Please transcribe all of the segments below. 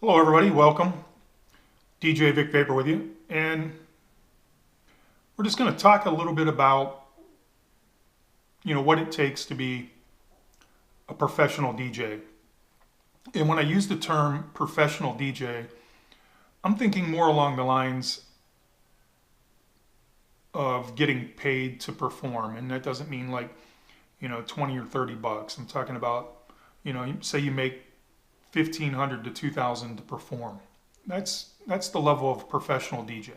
Hello everybody, welcome. DJ Vic Vapor with you, and we're just going to talk a little bit about what it takes to be a professional DJ. And when I use the term professional DJ, I'm thinking more along the lines of getting paid to perform, and that doesn't mean like 20 or 30 bucks. I'm talking about say you make 1,500 to 2,000 to perform. That's the level of professional DJ.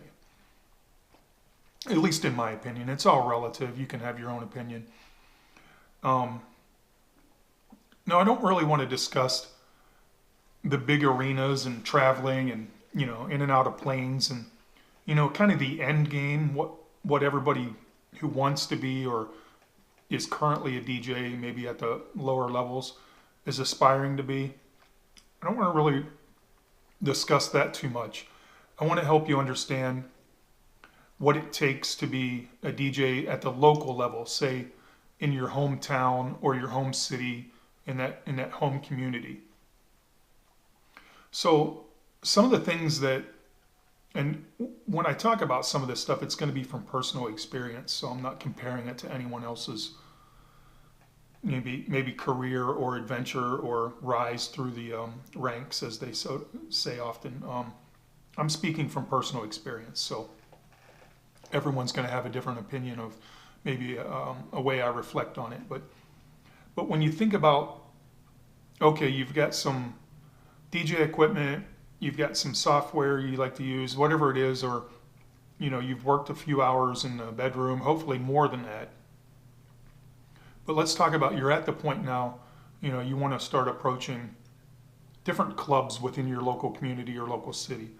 At least in my opinion. It's all relative. You can have your own opinion. Now, I don't really want to discuss the big arenas and traveling and in and out of planes and kind of the end game. What everybody who wants to be or is currently a DJ, maybe at the lower levels, is aspiring to be. I don't want to really discuss that too much. I want to help you understand what it takes to be a DJ at the local level, say in your hometown or your home city, in that home community. So some of the things that, and when I talk about some of this stuff, it's going to be from personal experience, so I'm not comparing it to anyone else's maybe career or adventure or rise through the ranks, as they say often. I'm speaking from personal experience, so everyone's going to have a different opinion of maybe a way I reflect on it. But when you think about, okay, you've got some DJ equipment, you've got some software you like to use, whatever it is, or you've worked a few hours in the bedroom, hopefully more than that. But let's talk about, you're at the point now, you want to start approaching different clubs within your local community or local city.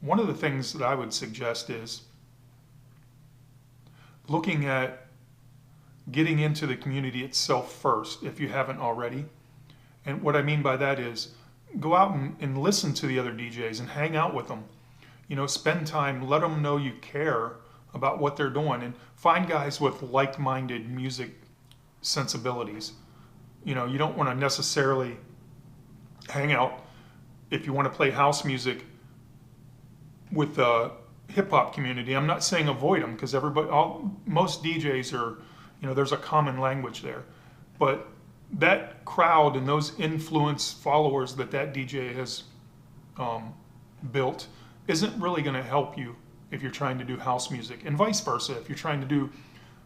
One of the things that I would suggest is looking at getting into the community itself first, if you haven't already. And what I mean by that is go out and listen to the other DJs and hang out with them. Spend time, let them know you care about what they're doing, and find guys with like-minded music sensibilities. You don't want to necessarily hang out, if you want to play house music, with the hip-hop community. I'm not saying avoid them, because most DJs are, there's a common language there. But that crowd and those influence followers that DJ has built isn't really going to help you if you're trying to do house music, and vice versa. If you're trying to do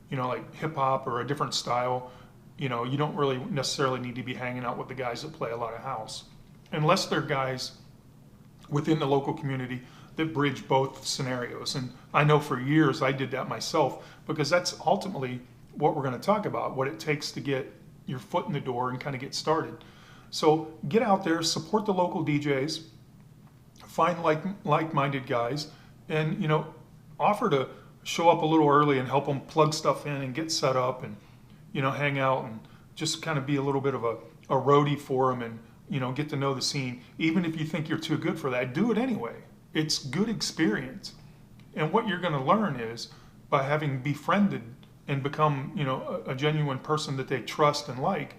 like hip hop or a different style, you don't really necessarily need to be hanging out with the guys that play a lot of house, unless they're guys within the local community that bridge both scenarios. And I know for years I did that myself, because that's ultimately what we're going to talk about, what it takes to get your foot in the door and kind of get started. So get out there, support the local DJs, find like-minded guys, and offer to show up a little early and help them plug stuff in and get set up, and hang out and just kind of be a little bit of a roadie for them, and get to know the scene. Even if you think you're too good for that, do it anyway. It's good experience. And what you're going to learn is, by having befriended and become a genuine person that they trust and like,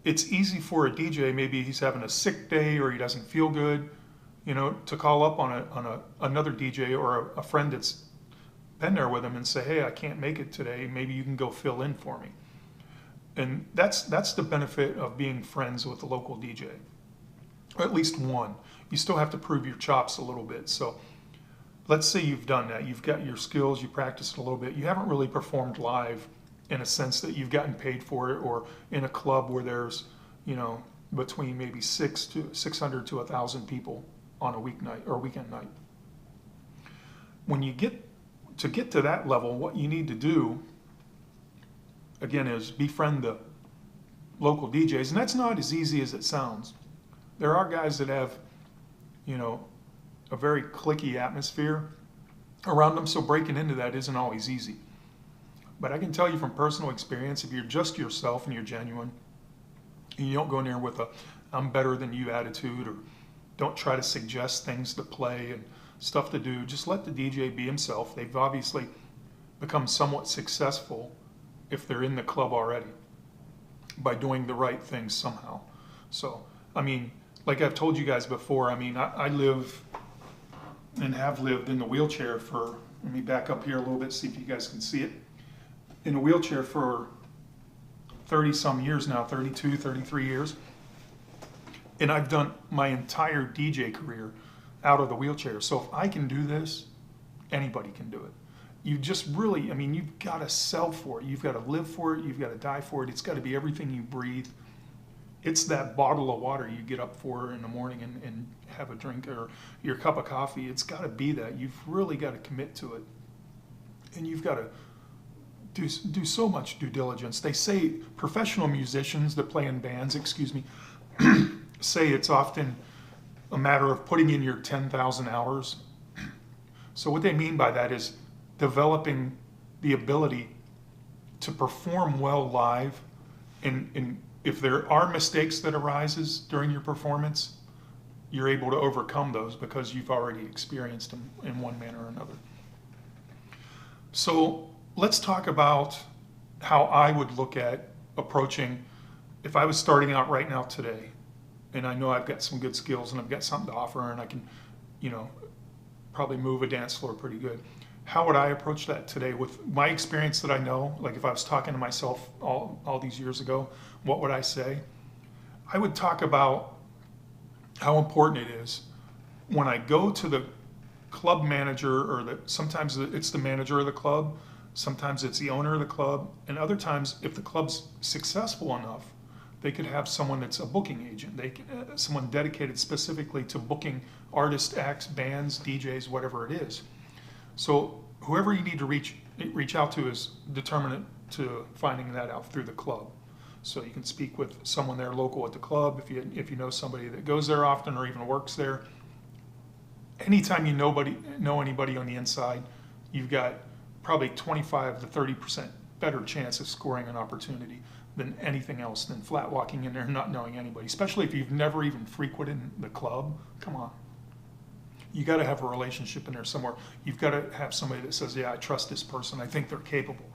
it's easy for a DJ, maybe he's having a sick day or he doesn't feel good, to call up on another DJ or a friend that's been there with him and say, hey, I can't make it today, maybe you can go fill in for me. And that's the benefit of being friends with a local DJ, or at least one. You still have to prove your chops a little bit. So let's say you've done that, you've got your skills, you practiced a little bit, you haven't really performed live in a sense that you've gotten paid for it, or in a club where there's between maybe 600 to 1,000 people on a weeknight or weekend night. When you get to that level, what you need to do again is befriend the local DJs, and that's not as easy as it sounds. There are guys that have a very cliquey atmosphere around them, so breaking into that isn't always easy. But I can tell you from personal experience, if you're just yourself and you're genuine, and you don't go in there with a I'm better than you attitude, or don't try to suggest things to play and stuff to do, just let the DJ be himself. They've obviously become somewhat successful, if they're in the club already, by doing the right things somehow. So, I mean, like I've told you guys before, I mean, I live and have lived in the wheelchair for, let me back up here a little bit, see if you guys can see it. In a wheelchair for 30 some years now, 32, 33 years. And I've done my entire DJ career out of the wheelchair. So if I can do this, anybody can do it. You just really, I mean, you've got to sell for it. You've got to live for it. You've got to die for it. It's got to be everything you breathe. It's that bottle of water you get up for in the morning and have a drink, or your cup of coffee. It's got to be that. You've really got to commit to it. And you've got to do so much due diligence. They say professional musicians that play in bands, say it's often a matter of putting in your 10,000 hours. So what they mean by that is developing the ability to perform well live, and if there are mistakes that arises during your performance, you're able to overcome those because you've already experienced them in one manner or another. So let's talk about how I would look at approaching, if I was starting out right now today, and I know I've got some good skills and I've got something to offer and I can, probably move a dance floor pretty good. How would I approach that today with my experience that I know? Like if I was talking to myself all these years ago, what would I say? I would talk about how important it is when I go to the club manager, or sometimes it's the manager of the club, sometimes it's the owner of the club, and other times if the club's successful enough, they could have someone that's a booking agent. Someone dedicated specifically to booking artists, acts, bands, DJs, whatever it is. So whoever you need to reach out to is determinant to finding that out through the club. So you can speak with someone there local at the club if you know somebody that goes there often or even works there. Anytime you know anybody on the inside, you've got probably 25 to 30% better chance of scoring an opportunity than anything else, than flat walking in there and not knowing anybody, especially if you've never even frequented the club. Come on. You got to have a relationship in there somewhere. You've got to have somebody that says, yeah, I trust this person. I think they're capable.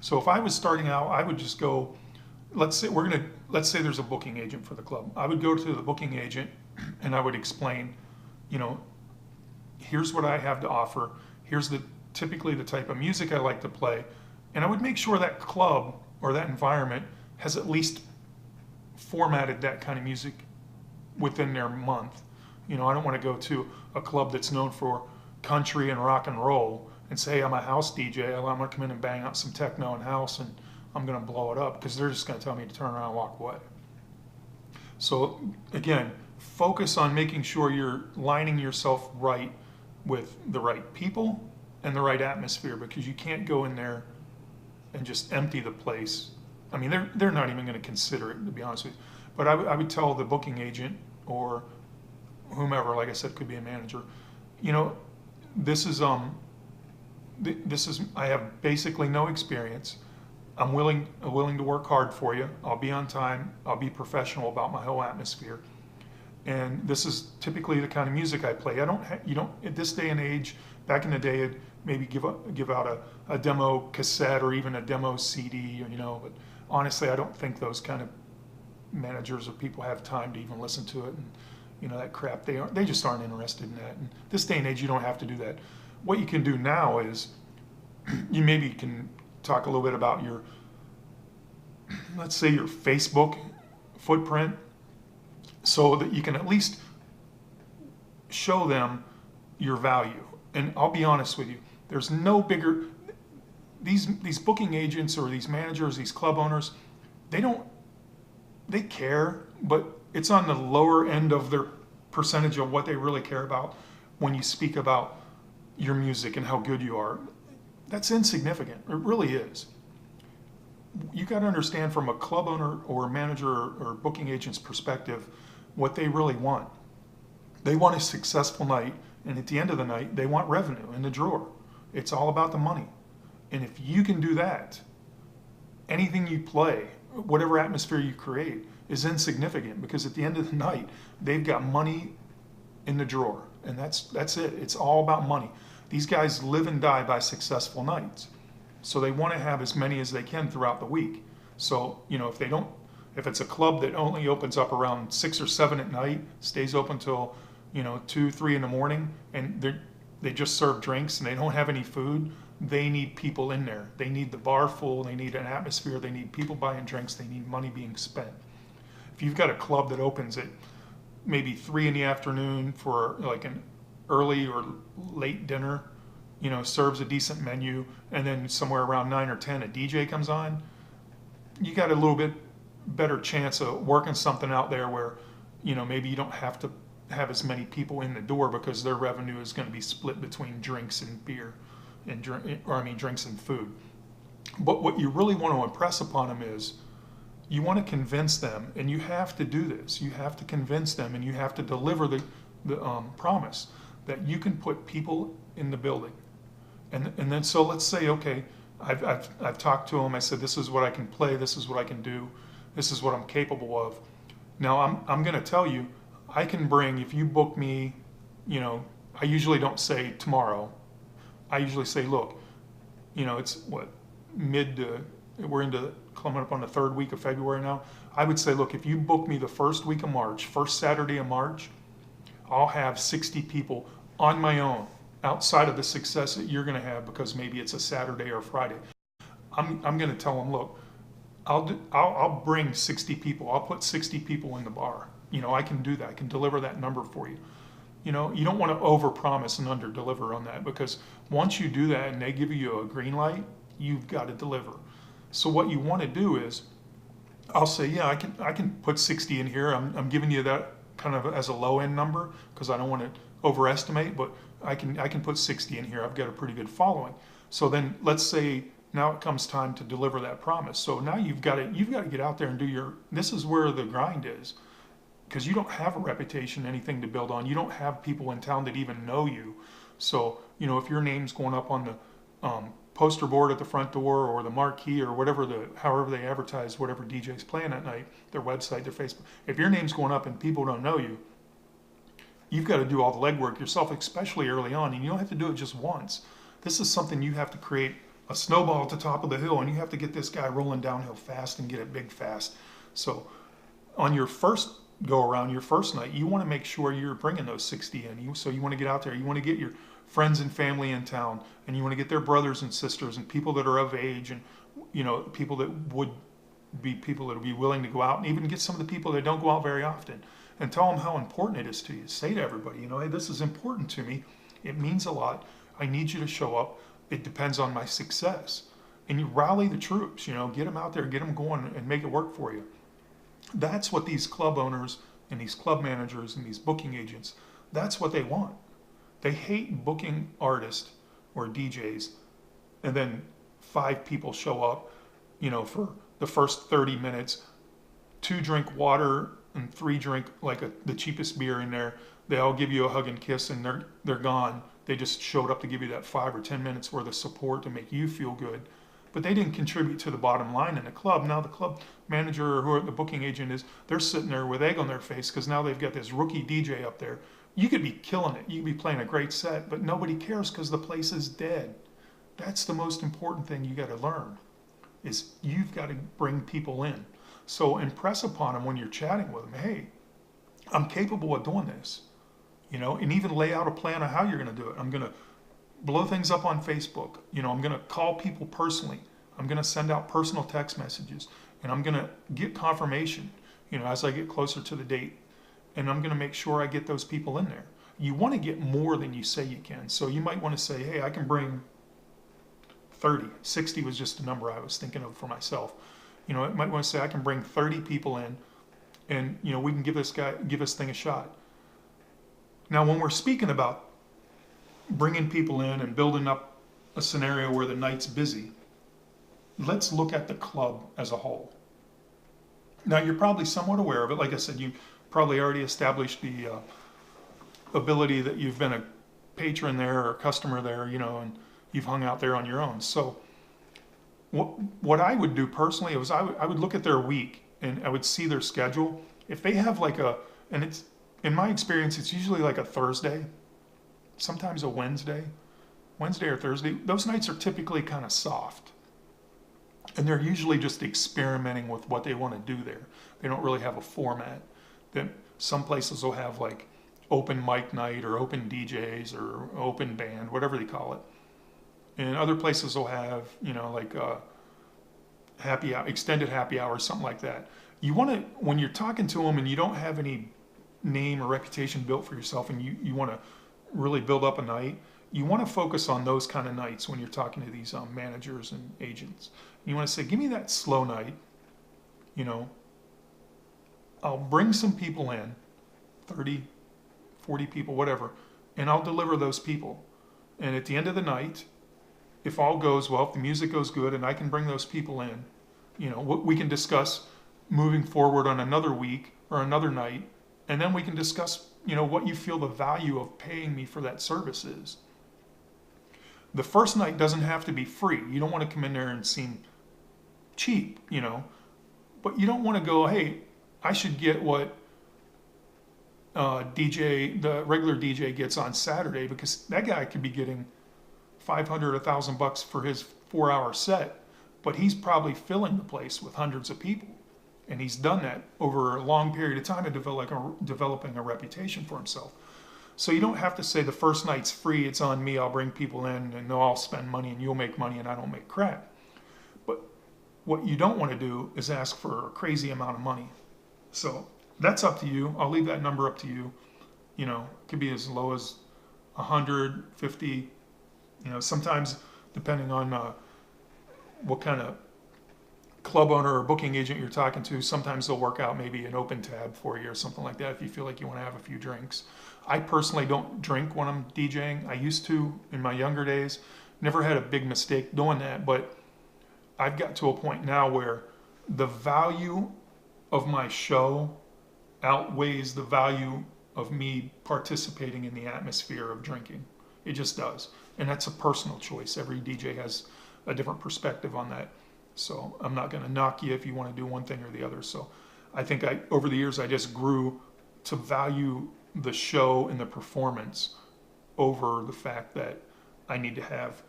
So if I was starting out, I would just go, let's say there's a booking agent for the club. I would go to the booking agent and I would explain, here's what I have to offer. Here's typically the type of music I like to play. And I would make sure that club or that environment has at least formatted that kind of music within their month. I don't want to go to a club that's known for country and rock and roll and say, I'm a house DJ, I'm going to come in and bang out some techno and house and I'm going to blow it up, because they're just going to tell me to turn around and walk away. So again, focus on making sure you're lining yourself right with the right people and the right atmosphere, because you can't go in there and just empty the place. I mean, they're not even going to consider it, to be honest with you. But I would tell the booking agent or whomever, like I said, could be a manager, this is I have basically no experience. I'm willing to work hard for you. I'll be on time. I'll be professional about my whole atmosphere. And this is typically the kind of music I play. You don't at this day and age. Back in the day, it'd maybe give out a demo cassette or even a demo CD, But honestly, I don't think those kind of managers or people have time to even listen to it. And that crap. They just aren't interested in that. And this day and age, you don't have to do that. What you can do now is you maybe can talk a little bit about let's say your Facebook footprint, so that you can at least show them your value. And I'll be honest with you, there's no bigger, these booking agents or these managers, these club owners, they care, but it's on the lower end of their percentage of what they really care about when you speak about your music and how good you are. That's insignificant. It really is. You got to understand from a club owner or manager or booking agent's perspective what they really want. They want a successful night, and at the end of the night, they want revenue in the drawer. It's all about the money. And if you can do that, anything you play, whatever atmosphere you create, is insignificant, because at the end of the night, they've got money in the drawer. And that's it. It's all about money. These guys live and die by successful nights. So they want to have as many as they can throughout the week. So, if If it's a club that only opens up around 6 or 7 at night, stays open till 2, 3 in the morning, and they just serve drinks and they don't have any food, they need people in there. They need the bar full. They need an atmosphere. They need people buying drinks. They need money being spent. If you've got a club that opens at maybe 3 in the afternoon for like an early or late dinner, serves a decent menu, and then somewhere around 9 or 10 a DJ comes on, you got a little bit better chance of working something out there where maybe you don't have to have as many people in the door because their revenue is going to be split between drinks and beer and drinks and food. But what you really want to impress upon them is you want to convince them, and you have to do this. You have to convince them, and you have to deliver the promise that you can put people in the building. And then so let's say, okay, I've talked to them. I said, this is what I can play. This is what I can do. This is what I'm capable of. Now I'm going to tell you, I can bring, if you book me, I usually don't say tomorrow. I usually say, look, it's what, we're coming up on the 3rd week of February now. I would say, look, if you book me the first week of March, first Saturday of March, I'll have 60 people on my own outside of the success that you're going to have because maybe it's a Saturday or a Friday. I'm going to tell them, look, I'll bring 60 people. I'll put 60 people in the bar. I can do that. I can deliver that number for you. You don't want to overpromise and underdeliver on that, because once you do that and they give you a green light, you've got to deliver. So what you want to do is, I'll say, yeah, I can put 60 in here. I'm giving you that kind of as a low end number because I don't want to overestimate, but I can put 60 in here. I've got a pretty good following. So then let's say now it comes time to deliver that promise. So now you've got to get out there and do this is where the grind is, because you don't have a reputation, anything to build on. You don't have people in town that even know you. So, if your name's going up on the poster board at the front door or the marquee or however they advertise whatever DJ's playing that night, their website, their Facebook, if your name's going up and people don't know you, you've got to do all the legwork yourself, especially early on, and you don't have to do it just once. This is something you have to create a snowball at the top of the hill, and you have to get this guy rolling downhill fast and get it big fast. So on your first go around, your first night, you want to make sure you're bringing those 60 in. So you want to get out there, you want to get your friends and family in town, and you want to get their brothers and sisters and people that are of age, and people that would be willing to go out, and even get some of the people that don't go out very often, and tell them how important it is to you. Say to everybody, hey, this is important to me. It means a lot. I need you to show up. It depends on my success. And you rally the troops, get them out there, get them going, and make it work for you. That's what these club owners and these club managers and these booking agents, that's what they want. They hate booking artists or DJs and then 5 people show up, for the first 30 minutes, 2 drink water and 3 drink the cheapest beer in there. They all give you a hug and kiss and they're gone. They just showed up to give you that 5 or 10 minutes worth of support to make you feel good. But they didn't contribute to the bottom line in the club. Now the club manager or whoever the booking agent is, they're sitting there with egg on their face because now they've got this rookie DJ up there. You could be killing it. You could be playing a great set, but nobody cares because the place is dead. That's the most important thing you got to learn, is you've got to bring people in. So impress upon them when you're chatting with them, hey, I'm capable of doing this, and even lay out a plan of how you're going to do it. I'm going to blow things up on Facebook. I'm going to call people personally. I'm going to send out personal text messages, and I'm going to get confirmation, as I get closer to the date, and I'm going to make sure I get those people in there. You want to get more than you say you can. So you might want to say, hey, I can bring 30. 60 was just a number I was thinking of for myself. It might want to say I can bring 30 people in, and we can give this thing a shot. Now, when we're speaking about bringing people in and building up a scenario where the night's busy, let's look at the club as a whole. Now, you're probably somewhat aware of it. Like I said, you probably already established the ability that you've been a patron there or a customer there, and you've hung out there on your own. So what I would do personally was I would look at their week and I would see their schedule. If they have and it's, in my experience, it's usually like a Thursday, sometimes a Wednesday or Thursday. Those nights are typically kind of soft. And they're usually just experimenting with what they want to do there. They don't really have a format. That some places will have like open mic night or open DJs or open band, whatever they call it. And other places will have, like happy hour, extended happy hour, something like that. You want to, when you're talking to them and you don't have any name or reputation built for yourself, and you want to really build up a night, you want to focus on those kind of nights when you're talking to these managers and agents. You want to say, give me that slow night, I'll bring some people in, 30, 40 people, whatever, and I'll deliver those people. And at the end of the night, if all goes well, if the music goes good and I can bring those people in, we can discuss moving forward on another week or another night, and then we can discuss, what you feel the value of paying me for that service is. The first night doesn't have to be free. You don't want to come in there and seem cheap, but you don't want to go, hey, I should get what the regular DJ gets on Saturday, because that guy could be getting $500, $1,000 for his 4-hour set, but he's probably filling the place with hundreds of people. And he's done that over a long period of time and developing a reputation for himself. So you don't have to say the first night's free, it's on me, I'll bring people in and they'll all spend money and you'll make money and I don't make crap. But what you don't want to do is ask for a crazy amount of money. So that's up to you. I'll leave that number up to you. It could be as low as 150. Sometimes depending on what kind of club owner or booking agent you're talking to, sometimes they'll work out maybe an open tab for you or something like that if you feel like you want to have a few drinks. I personally don't drink when I'm DJing. I used to in my younger days. Never had a big mistake doing that, but I've got to a point now where the value of my show outweighs the value of me participating in the atmosphere of drinking. It just does. And that's a personal choice. Every DJ has a different perspective on that. So I'm not going to knock you if you want to do one thing or the other. So I think over the years, I just grew to value the show and the performance over the fact that I need to have,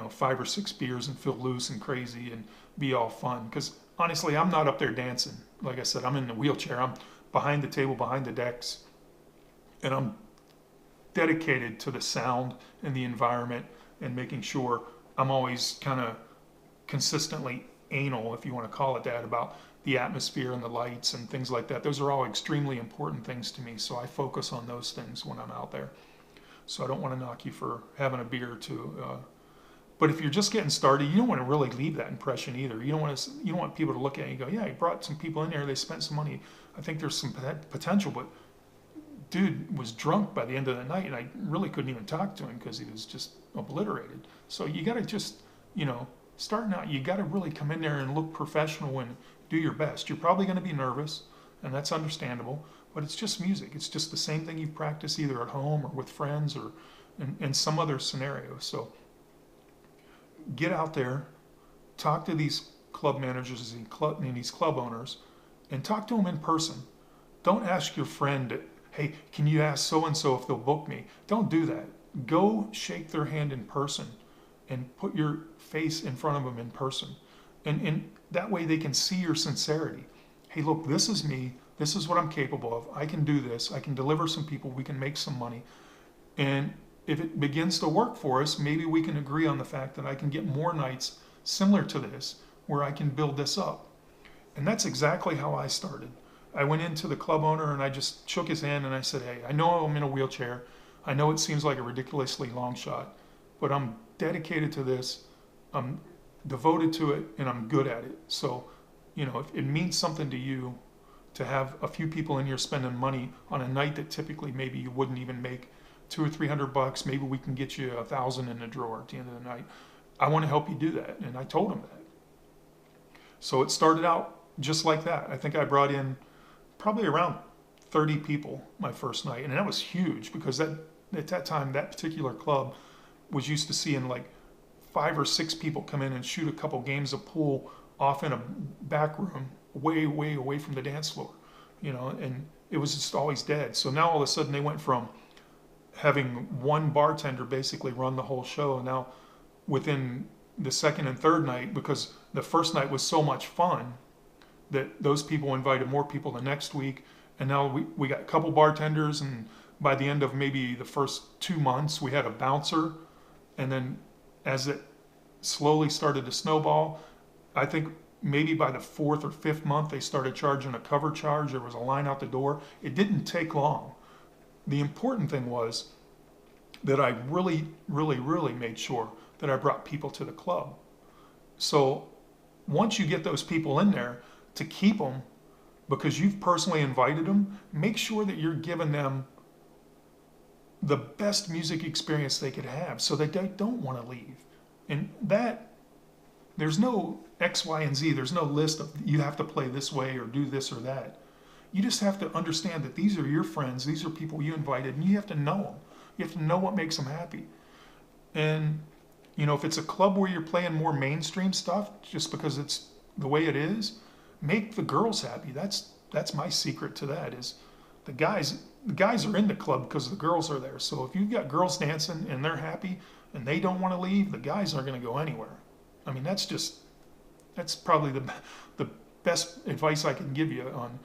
5 or 6 beers and feel loose and crazy and be all fun. Because honestly, I'm not up there dancing. Like I said, I'm in the wheelchair. I'm behind the table, behind the decks, and I'm dedicated to the sound and the environment and making sure I'm always kind of consistently anal, if you want to call it that, about the atmosphere and the lights and things like that. Those are all extremely important things to me, so I focus on those things when I'm out there. So I don't want to knock you for having a beer or two. But if you're just getting started, you don't want to really leave that impression either. You don't want people to look at you and go, yeah, he brought some people in there, they spent some money. I think there's some potential, but dude was drunk by the end of the night, and I really couldn't even talk to him because he was just obliterated. So you got to just, starting out, you got to really come in there and look professional and do your best. You're probably going to be nervous, and that's understandable, but it's just music. It's just the same thing you practice either at home or with friends or in some other scenario. So get out there, talk to these club managers and these club owners, and talk to them in person. Don't ask your friend, hey, can you ask so-and-so if they'll book me? Don't do that. Go shake their hand in person and put your face in front of them in person. And that way they can see your sincerity. Hey, look, this is me. This is what I'm capable of. I can do this. I can deliver some people. We can make some money. And if it begins to work for us, maybe we can agree on the fact that I can get more nights similar to this where I can build this up. And that's exactly how I started. I went into the club owner and I just shook his hand and I said, hey, I know I'm in a wheelchair. I know it seems like a ridiculously long shot, but I'm dedicated to this. I'm devoted to it and I'm good at it. So, if it means something to you to have a few people in here spending money on a night that typically maybe you wouldn't even make $200 or $300, maybe we can get you $1,000 in the drawer at the end of the night. I want to help you do that. And I told him that. So it started out just like that. I think I brought in probably around 30 people my first night. And that was huge because at that time, that particular club was used to seeing like 5 or 6 people come in and shoot a couple games of pool off in a back room way, way away from the dance floor, and it was just always dead. So now all of a sudden they went from having one bartender basically run the whole show, and now within the second and third night, because the first night was so much fun that those people invited more people the next week. And now we got a couple bartenders, and by the end of maybe the first 2 months, we had a bouncer. And then as it slowly started to snowball, I think maybe by the fourth or fifth month, they started charging a cover charge. There was a line out the door. It didn't take long. The important thing was that I really, really, really made sure that I brought people to the club. So once you get those people in there, to keep them, because you've personally invited them, make sure that you're giving them the best music experience they could have so that they don't want to leave. And that, there's no X, Y, and Z. There's no list of you have to play this way or do this or that. You just have to understand that these are your friends. These are people you invited, and you have to know them. You have to know what makes them happy. And, you know, if it's a club where you're playing more mainstream stuff, just because it's the way it is, make the girls happy. That's my secret to that, is the guys are in the club because the girls are there. So if you've got girls dancing and they're happy and they don't want to leave, the guys aren't going to go anywhere. I mean, that's probably the best advice I can give you on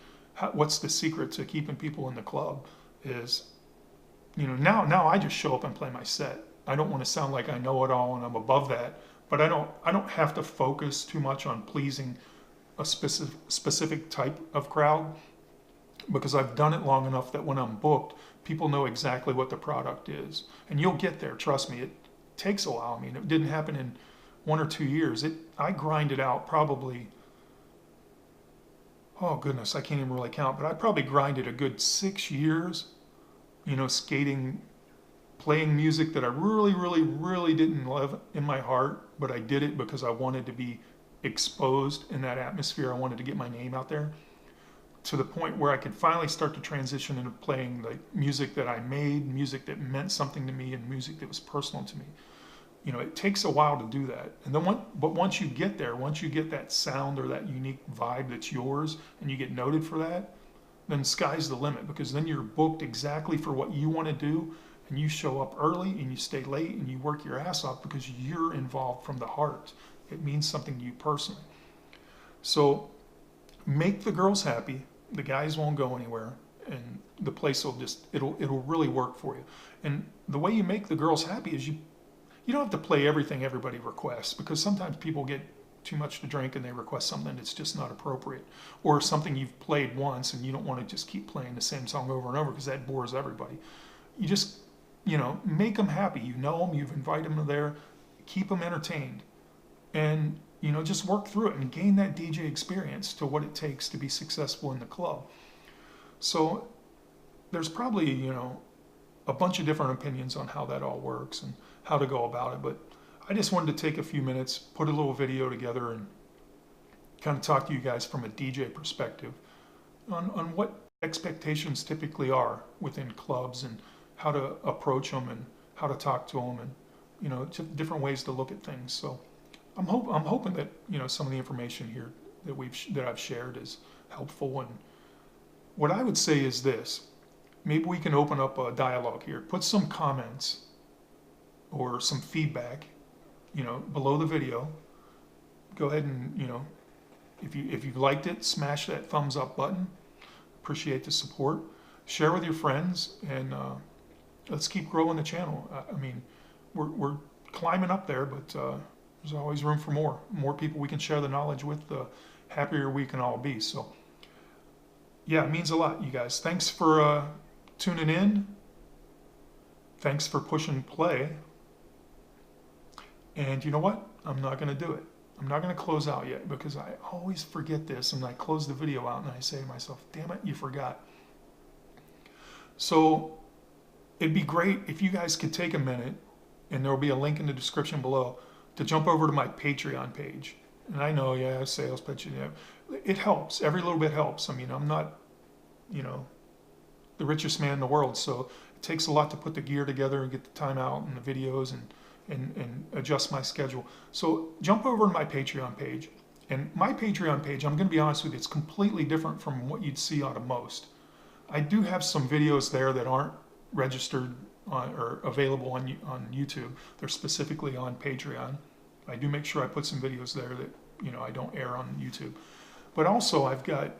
what's the secret to keeping people in the club is, you know, now I just show up and play my set. I don't want to sound like I know it all and I'm above that, but I don't have to focus too much on pleasing a specific type of crowd, because I've done it long enough that when I'm booked, people know exactly what the product is. And you'll get there, trust me. It takes a while. I mean, it didn't happen in 1 or 2 years. I grinded out probably, oh goodness, I can't even really count, but I probably grinded a good 6 years, you know, skating, playing music that I really, really, really didn't love in my heart, but I did it because I wanted to be exposed in that atmosphere. I wanted to get my name out there, to the point where I could finally start to transition into playing the music that I made, music that meant something to me, and music that was personal to me. You know, it takes a while to do that. And then but once you get there, once you get that sound or that unique vibe that's yours, and you get noted for that, then sky's the limit, because then you're booked exactly for what you want to do, and you show up early and you stay late and you work your ass off because you're involved from the heart. It means something to you personally. So make the girls happy. The guys won't go anywhere, and the place will it'll really work for you. And the way you make the girls happy is you don't have to play everything everybody requests, because sometimes people get too much to drink and they request something that's just not appropriate, or something you've played once and you don't want to just keep playing the same song over and over because that bores everybody. You just, you know, make them happy. You know them, you've invited them there, keep them entertained. And, you know, just work through it and gain that DJ experience to what it takes to be successful in the club. So there's probably, you know, a bunch of different opinions on how that all works and how to go about it. But I just wanted to take a few minutes, put a little video together, and kind of talk to you guys from a DJ perspective on what expectations typically are within clubs, and how to approach them, and how to talk to them, and, you know, different ways to look at things. So I'm hoping that, you know, some of the information here that I've shared is helpful. And what I would say is this: maybe we can open up a dialogue here. Put some comments or some feedback, you know, below the video. Go ahead and, you know, if you've liked it, smash that thumbs up button. Appreciate the support. Share with your friends, and let's keep growing the channel. I mean, we're climbing up there, but there's always room for more people we can share the knowledge with, the happier we can all be. So yeah, it means a lot, you guys. Thanks for tuning in. Thanks for pushing play. And you know what? I'm not going to do it. I'm not going to close out yet, because I always forget this, and I close the video out and I say to myself, damn it, you forgot. So it'd be great if you guys could take a minute, and there will be a link in the description below, to jump over to my Patreon page. And I know, yeah, sales pitch, yeah, it helps. Every little bit helps. I mean, I'm not, you know, the richest man in the world, so it takes a lot to put the gear together and get the time out and the videos and adjust my schedule. So jump over to my Patreon page. And my Patreon page, I'm going to be honest with you, it's completely different from what you'd see on a most. I do have some videos there that aren't registered or available on YouTube. They're specifically on Patreon. I do make sure I put some videos there that, you know, I don't air on YouTube. But also I've got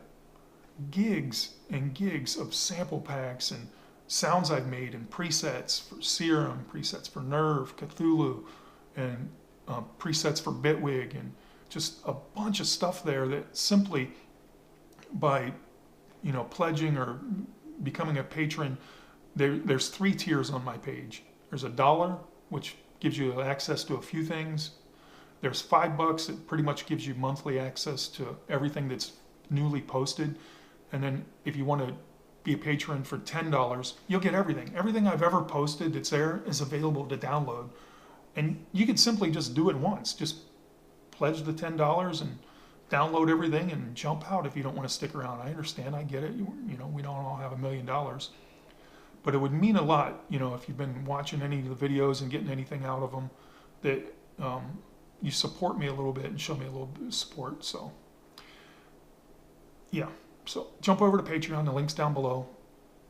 gigs and gigs of sample packs and sounds I've made and presets for Serum, presets for Nerve, Cthulhu, and presets for Bitwig, and just a bunch of stuff there that simply by, you know, pledging or becoming a patron, there's 3 tiers on my page. There's $1, which gives you access to a few things. There's $5 that pretty much gives you monthly access to everything that's newly posted. And then if you want to be a patron for $10, you'll get everything. Everything I've ever posted that's there is available to download. And you can simply just do it once. Just pledge the $10 and download everything and jump out if you don't want to stick around. I understand, I get it. You know, we don't all have $1 million. But it would mean a lot, you know, if you've been watching any of the videos and getting anything out of them, that you support me a little bit and show me a little bit of support. So, yeah. So jump over to Patreon. The link's down below.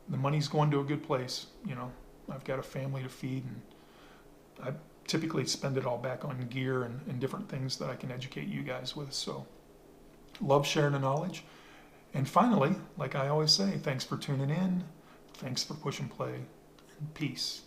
The money's going to a good place. You know, I've got a family to feed, and I typically spend it all back on gear and different things that I can educate you guys with. So love sharing the knowledge. And finally, like I always say, thanks for tuning in. Thanks for push and play. And peace.